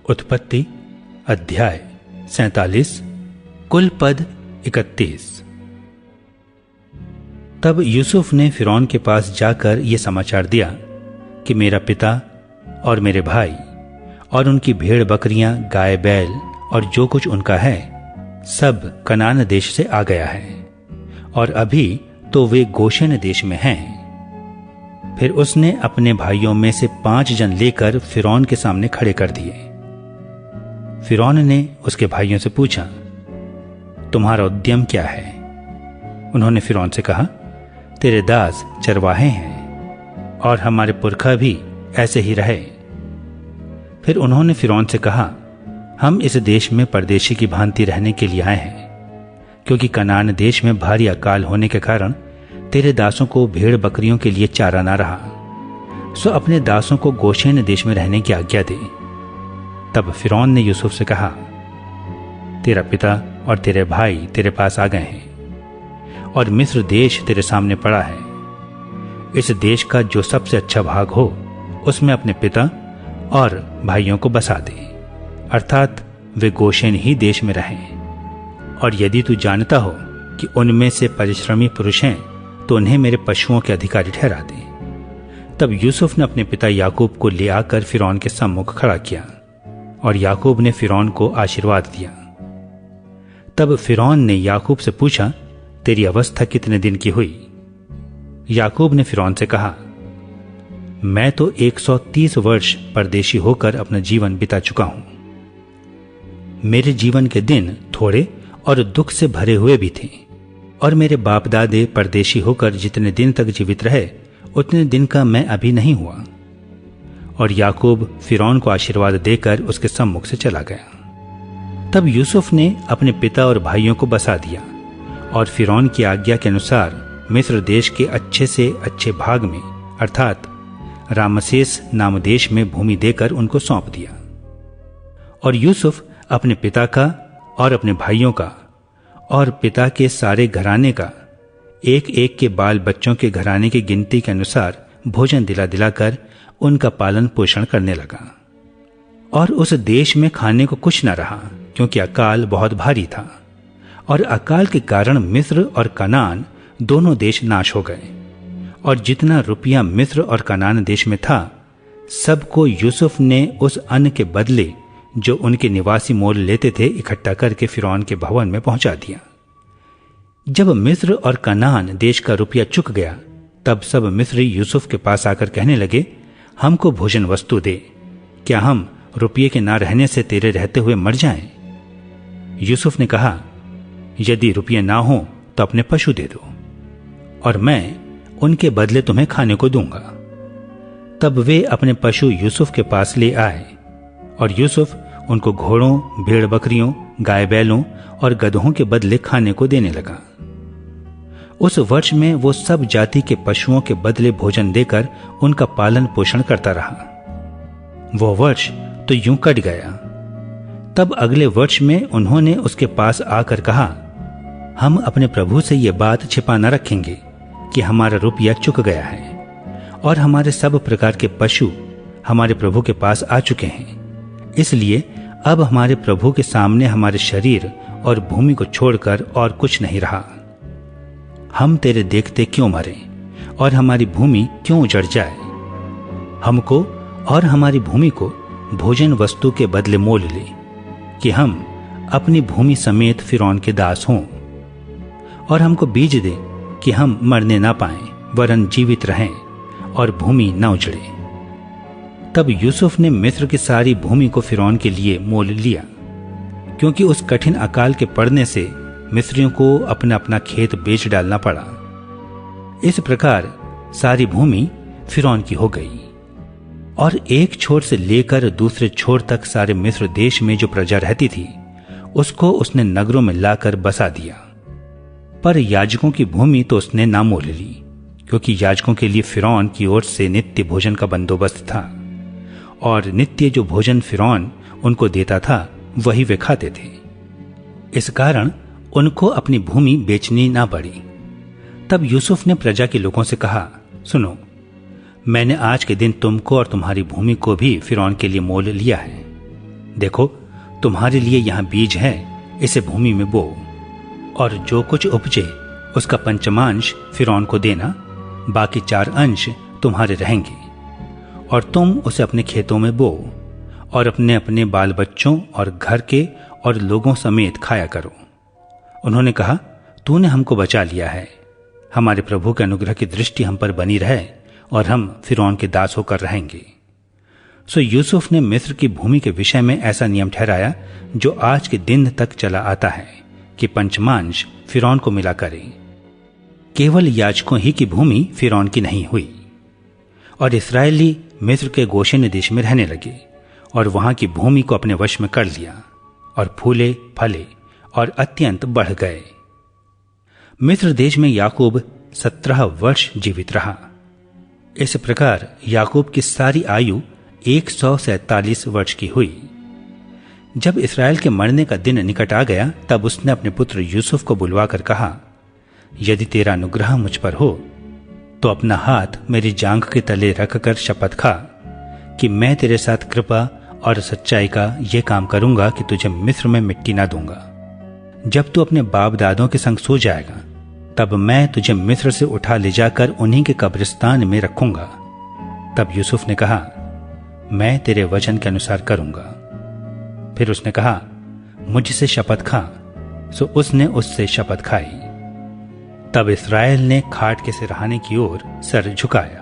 उत्पत्ति अध्याय 47 कुल पद 31। तब यूसुफ ने फिरौन के पास जाकर यह समाचार दिया कि मेरा पिता और मेरे भाई और उनकी भेड़ बकरियां, गाय बैल और जो कुछ उनका है सब कनान देश से आ गया है, और अभी तो वे गोशेन देश में हैं। फिर उसने अपने भाइयों में से 5 जन लेकर फिरौन के सामने खड़े कर दिए। फिरौन ने उसके भाइयों से पूछा, तुम्हारा उद्यम क्या है? उन्होंने फिरौन से कहा, तेरे दास चरवाहे हैं और हमारे पुरखा भी ऐसे ही रहे। फिर उन्होंने फिरौन से कहा, हम इस देश में परदेशी की भांति रहने के लिए आए हैं, क्योंकि कनान देश में भारी अकाल होने के कारण तेरे दासों को भेड़ बकरियों के लिए चारा ना रहा, सो अपने दासों को गोशेन देश में रहने की आज्ञा दे। तब फिरौन ने यूसुफ से कहा, तेरा पिता और तेरे भाई तेरे पास आ गए हैं और मिस्र देश तेरे सामने पड़ा है। इस देश का जो सबसे अच्छा भाग हो उसमें अपने पिता और भाइयों को बसा दे, अर्थात वे गोशेन ही देश में रहें। और यदि तू जानता हो कि उनमें से परिश्रमी पुरुष हैं तो उन्हें मेरे पशुओं के अधिकारी ठहरा दे। तब यूसुफ ने अपने पिता याकूब को ले आकर फिरौन के सम्मुख खड़ा किया, और याकूब ने फिरौन को आशीर्वाद दिया। तब फिरौन ने याकूब से पूछा, तेरी अवस्था कितने दिन की हुई? याकूब ने फिरौन से कहा, मैं तो 130 वर्ष परदेशी होकर अपना जीवन बिता चुका हूं। मेरे जीवन के दिन थोड़े और दुख से भरे हुए भी थे, और मेरे बाप दादे परदेशी होकर जितने दिन तक जीवित रहे उतने दिन का मैं अभी नहीं हुआ। और याकूब फिरौन को आशीर्वाद देकर उसके सम्मुख से चला गया। तब यूसुफ ने अपने पिता और भाइयों को बसा दिया, और फिरौन की आज्ञा के अनुसार मिस्र देश के अच्छे से अच्छे भाग में, अर्थात रामसेस नाम देश में भूमि देकर उनको सौंप दिया। और यूसुफ अपने पिता का और अपने भाइयों का और पिता के सारे घराने का एक एक के बाल बच्चों के घराने की गिनती के अनुसार भोजन दिला दिलाकर उनका पालन पोषण करने लगा। और उस देश में खाने को कुछ न रहा, क्योंकि अकाल बहुत भारी था, और अकाल के कारण मिस्र और कनान दोनों देश नाश हो गए। और जितना रुपया मिस्र और कनान देश में था सबको यूसुफ ने उस अन्न के बदले जो उनके निवासी मोल लेते थे इकट्ठा करके फिरौन के भवन में पहुंचा दिया। जब मिस्र और कनान देश का रुपया चुक गया, तब सब मिस्री यूसुफ के पास आकर कहने लगे, हमको भोजन वस्तु दे, क्या हम रुपये के ना रहने से तेरे रहते हुए मर जाएं? यूसुफ ने कहा, यदि रुपये ना हो तो अपने पशु दे दो, और मैं उनके बदले तुम्हें खाने को दूंगा। तब वे अपने पशु यूसुफ के पास ले आए, और यूसुफ उनको घोड़ों, भेड़ बकरियों, गाय बैलों और गधों के बदले खाने को देने लगा। उस वर्ष में वो सब जाति के पशुओं के बदले भोजन देकर उनका पालन पोषण करता रहा। वो वर्ष तो यूं कट गया। तब अगले वर्ष में उन्होंने उसके पास आकर कहा, हम अपने प्रभु से ये बात छिपा न रखेंगे कि हमारा रुपया चुक गया है, और हमारे सब प्रकार के पशु हमारे प्रभु के पास आ चुके हैं। इसलिए अब हमारे प्रभु के सामने हमारे शरीर और भूमि को छोड़कर और कुछ नहीं रहा। हम तेरे देखते क्यों मरें और हमारी भूमि क्यों उजड़ जाए? हमको और हमारी भूमि को भोजन वस्तु के बदले मोल ले, कि हम अपनी भूमि समेत फिरौन के दास हों, और हमको बीज दे कि हम मरने ना पाएं वरन जीवित रहें और भूमि न उजड़े। तब यूसुफ ने मिस्र की सारी भूमि को फिरौन के लिए मोल लिया, क्योंकि उस कठिन अकाल के पड़ने से मिस्रियों को अपना अपना खेत बेच डालना पड़ा। इस प्रकार सारी भूमि फिरौन की हो गई और एक छोर से लेकर दूसरे छोर तक सारे मिस्र देश में जो प्रजा रहती थी उसको उसने नगरों में लाकर बसा दिया। पर याजकों की भूमि तो उसने ना मोल ली, क्योंकि याजकों के लिए फिरौन की ओर से नित्य भोजन का बंदोबस्त था और नित्य जो भोजन फिरौन उनको देता था वही वे खाते थे। इस कारण उनको अपनी भूमि बेचनी ना पड़ी। तब यूसुफ ने प्रजा के लोगों से कहा, सुनो, मैंने आज के दिन तुमको और तुम्हारी भूमि को भी फिरौन के लिए मोल लिया है। देखो, तुम्हारे लिए यहाँ बीज है, इसे भूमि में बो, और जो कुछ उपजे उसका पंचमांश फिरौन को देना, बाकी 4 अंश तुम्हारे रहेंगे, और तुम उसे अपने खेतों में बो और अपने अपने बाल बच्चों और घर के और लोगों समेत खाया करो। उन्होंने कहा, तूने हमको बचा लिया है, हमारे प्रभु के अनुग्रह की दृष्टि हम पर बनी रहे और हम फिरौन के दास होकर रहेंगे। सो यूसुफ ने मिस्र की भूमि के विषय में ऐसा नियम ठहराया जो आज के दिन तक चला आता है कि पंचमांश फिरौन को मिला करे। केवल याजकों ही की भूमि फिरौन की नहीं हुई, और इस्राएली मिस्र के गोशेन देश में रहने लगे और वहां की भूमि को अपने वश में कर लिया और फूले फले और अत्यंत बढ़ गए। मिस्र देश में याकूब 17 वर्ष जीवित रहा। इस प्रकार याकूब की सारी आयु 147 वर्ष की हुई। जब इस्राएल के मरने का दिन निकट आ गया, तब उसने अपने पुत्र यूसुफ को बुलवाकर कहा, यदि तेरा अनुग्रह मुझ पर हो तो अपना हाथ मेरी जांघ के तले रखकर शपथ खा कि मैं तेरे साथ कृपा और सच्चाई का ये काम करूंगा कि तुझे मिस्र में मिट्टी ना दूंगा। जब तू अपने बाप दादों के संग सो जाएगा, तब मैं तुझे मिस्र से उठा ले जाकर उन्हीं के कब्रिस्तान में रखूंगा। तब यूसुफ ने कहा, मैं तेरे वचन के अनुसार करूंगा। फिर उसने कहा, मुझसे शपथ खा। सो उसने उससे शपथ खाई। तब इस्राएल ने खाट के सिरहाने की ओर सर झुकाया।